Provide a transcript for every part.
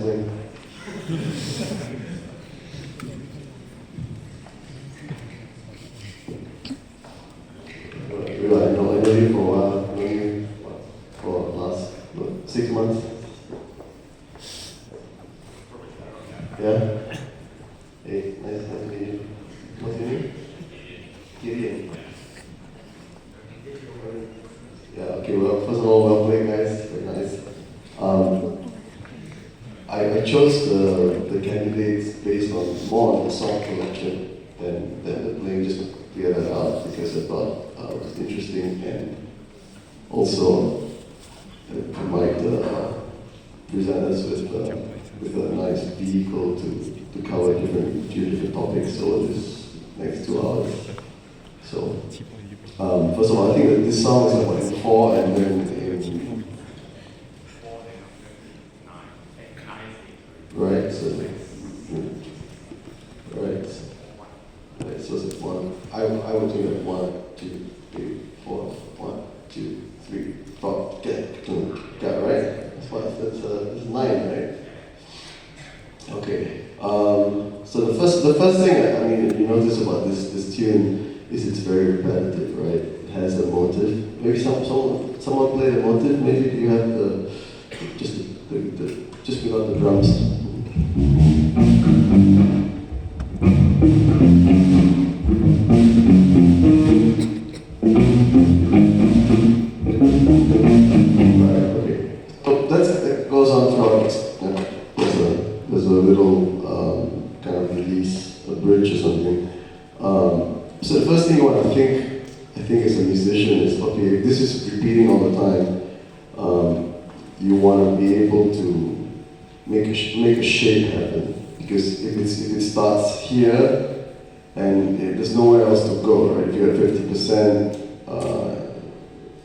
thing. I know you for a while. I know you for the last 6 months. Yeah? Hey, nice to meet you. What's your name? Gideon. Yeah, okay, well, first of all, well played, guys. Very nice. I chose the candidates based on more on the song collection than the playing, just to clear that out, because I thought it was interesting, and also it might present us with a nice vehicle to cover few different topics over this next 2 hours. So, first of all, I think that this song is about in 4 and then in right, so right, so it's 1. I would do that 1, 2, 3, 4, 1, 2, 3, 4. Got it, right? That's 9, right? Okay. So the first thing I mean you notice about this tune is it's very repetitive, right? It has a motive. Maybe someone play the motive. Maybe you have just without the drums. Right, okay. So that goes on throughout. There's a little kind of release, a bridge or something. So the first thing you want to think as a musician is, okay, if this is repeating all the time, you want to be able to make a shape happen. Because if it starts here and there's nowhere else to go, right? If you're at 50%,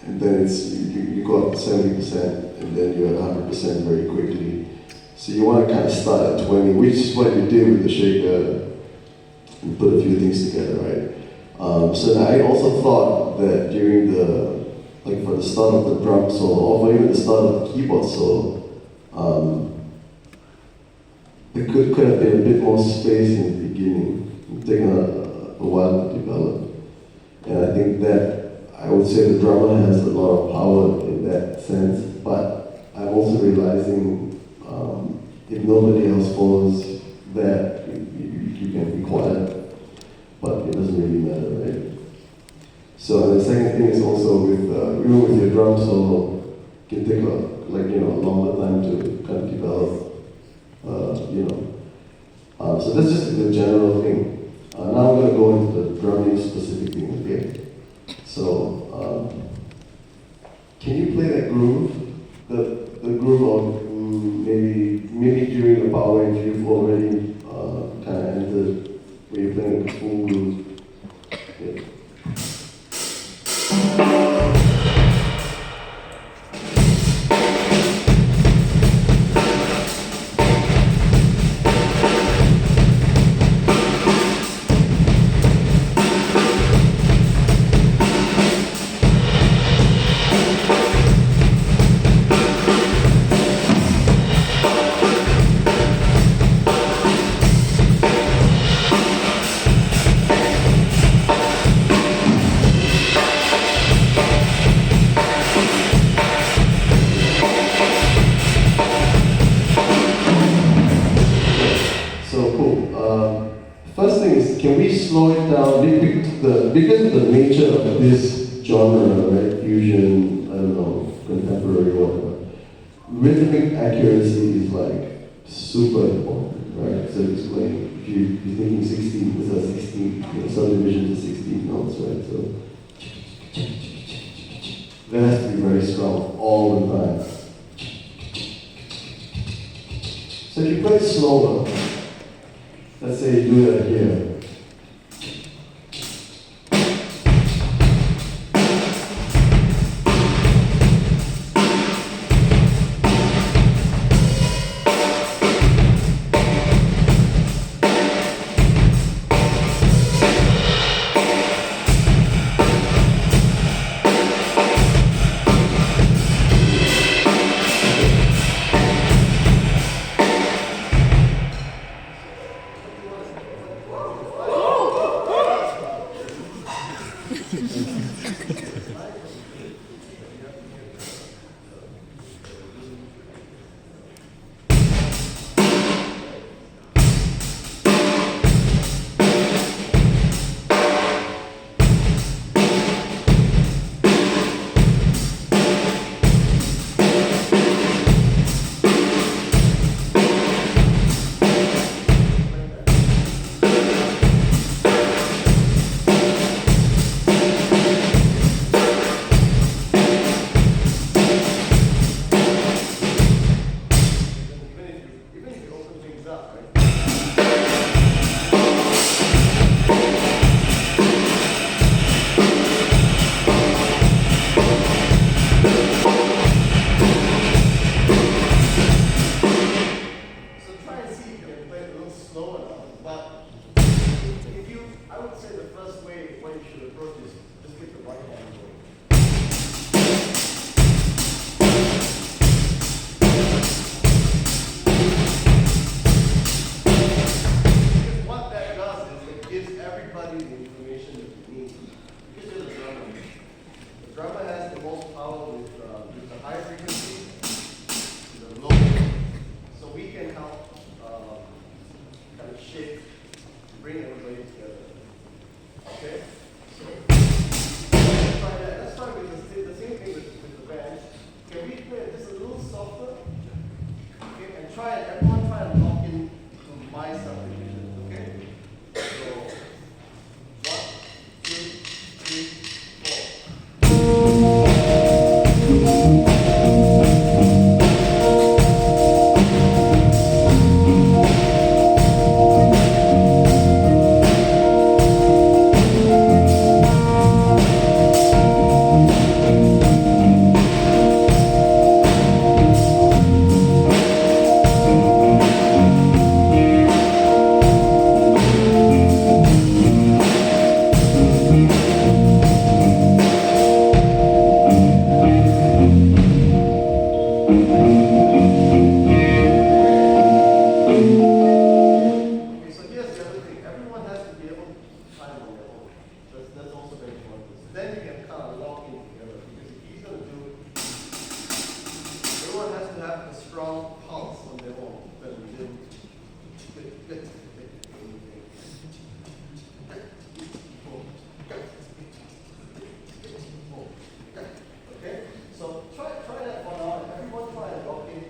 and then you go up to 70%, and then you're at 100% very quickly. So you want to kind of start at 20, which is what you did with the shaker. You put a few things together, right? So I also thought that during for the start of the drum solo, or for even the start of the keyboard solo, it could have been a bit more space in the beginning. It's taken a while to develop. And I think that I would say the drummer has a lot of power in that sense, but I'm also realizing if nobody else follows that, you can be quiet, but it doesn't really matter, right? So the second thing is also even with your drum solo, it can take a longer time to kind of develop, so that's just the general thing. Now we're going to go into the drumming specifically, okay? So, can you play that groove? The groove of maybe during the power, if you've already kind of entered where you're playing a full groove. Yeah. Slow it down because of the nature of this genre, right? Fusion, I don't know, contemporary, whatever. Rhythmic accuracy is like super important, right? So it's like if you're thinking 16, it's a 16, subdivision to 16 notes, right? So that has to be very strong all the time. So if you play slower, let's say you do that here. have a strong pulse on their own. Okay, so try that for now. Everyone try it. Okay.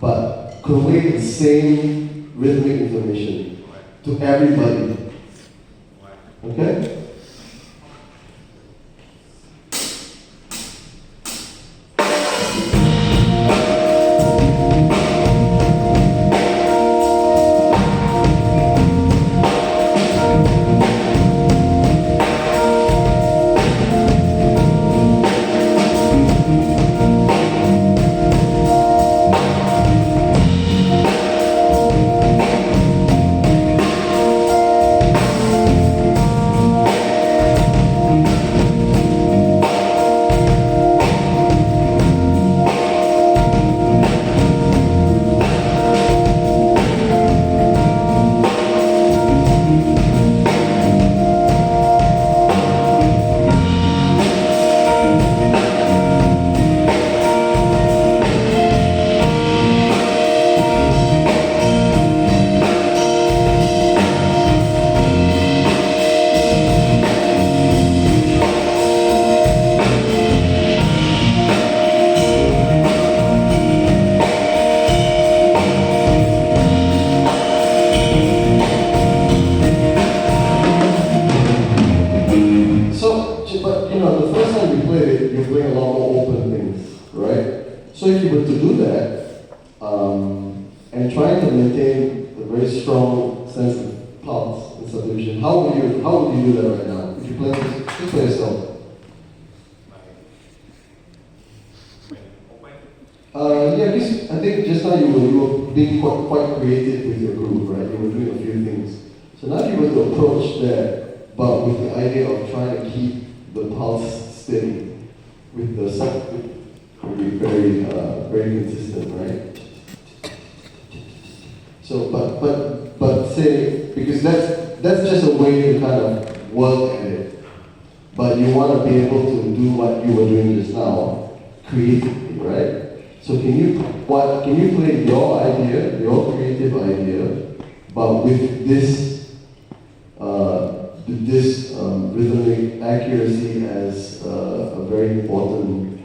But convey the same rhythmic information to everybody. Okay? So if you were to do that, and try to maintain a very strong sense of pulse and subdivision, how would you do that right now? If you play this, just play yourself. Yeah, because I think just now you were being quite creative with your group, right? You were doing a few things. So now you were to approach that, but with the idea of trying to keep the pulse steady, with the sound would be very consistent, right? So, but say, because that's just a way to kind of work at it, but you want to be able to do what you were doing just now, creatively, right? So can you play your idea, your creative idea, but with this rhythmic accuracy as a very important,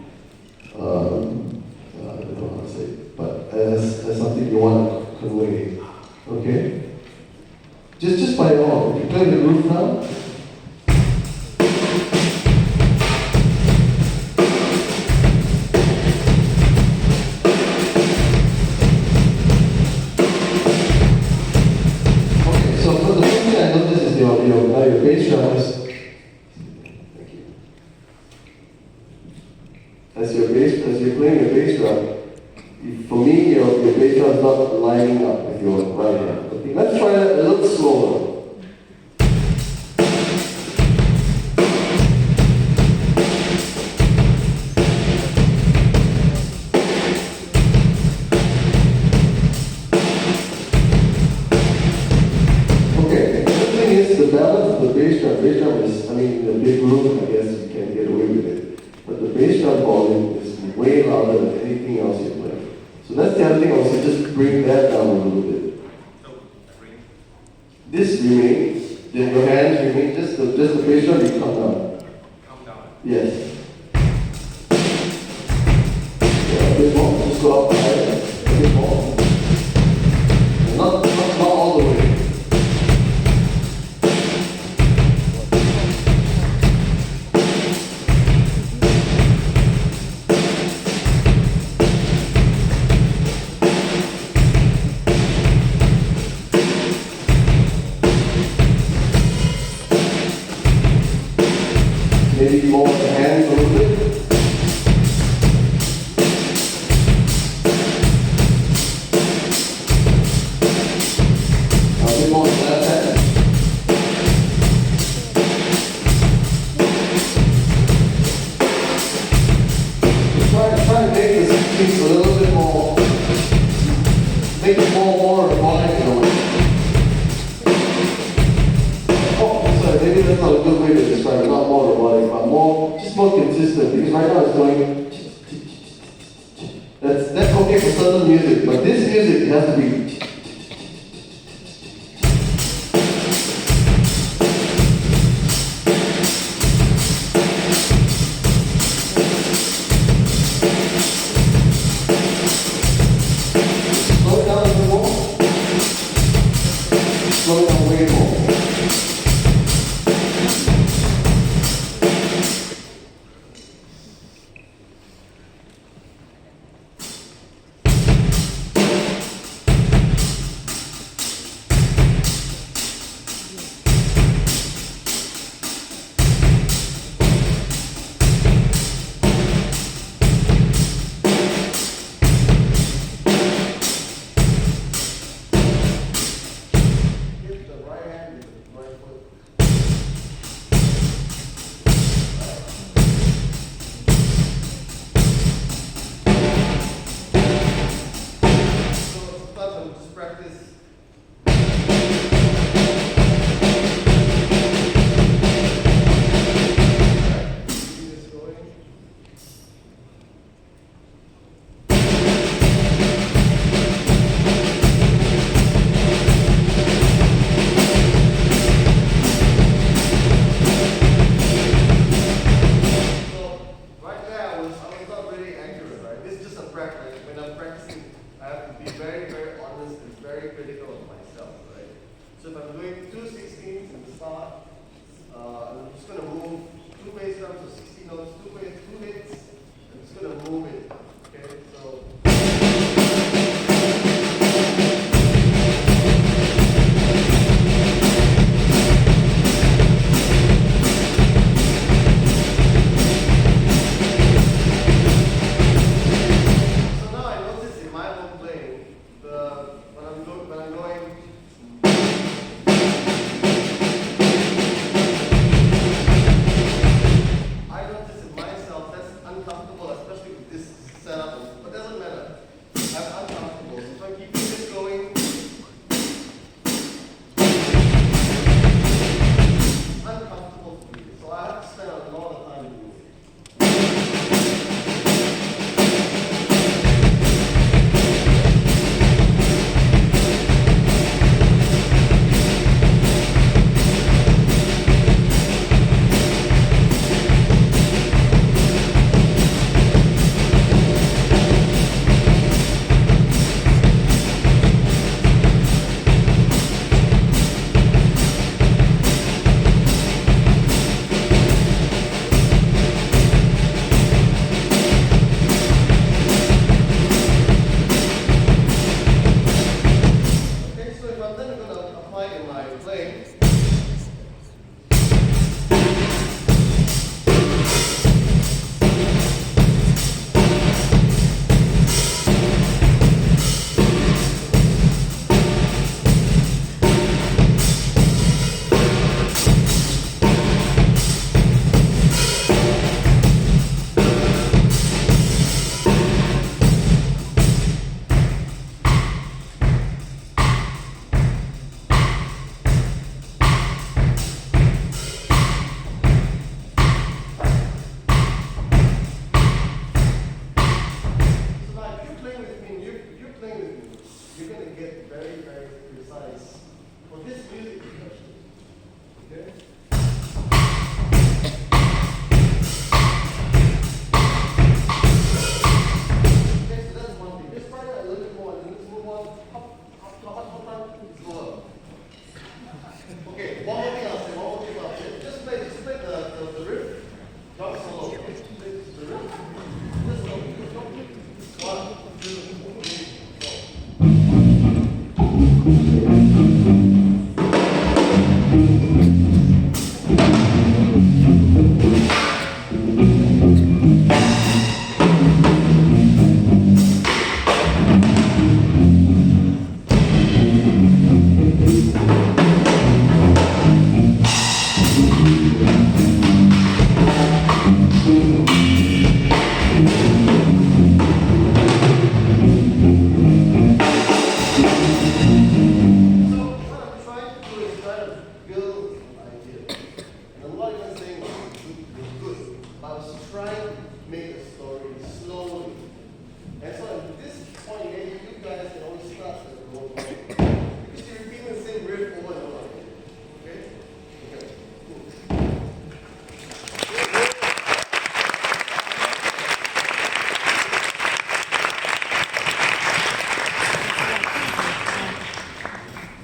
I don't know how to say it, but as something you want to convey, okay? Just play it all. If you play the groove now. Your bass drum is, thank you. As you're playing your bass drum, for me, your bass drum is not lining up with your right hand. Okay, let's try that a little slower. The balance of the bass drum is, I mean, the big room, I guess you can get away with it. But the bass drum volume is way louder than anything else you play. So that's the other thing also, just bring that down a little bit. This remains, then your hands remain, just the bass drum, you come down. Come down. Yes. Yeah, a bit more, just go up higher, a bit more. And not all the way. maybe more the hands a little bit. A bit more on the left hand. Try to make this piece a little bit more, make it more robotic in a way. Oh, sorry, maybe that's not a good way to describe it, not more robotic, but just more consistent, because right now it's going, that's okay for certain music, but this music it has to be. Slow down way more. Just practice. Very critical of myself, right? So if I'm doing 2/16 in the start, I'm just going to move 2 bass drums or 60 notes, 2 hits. I'm just going to move it. Okay, so.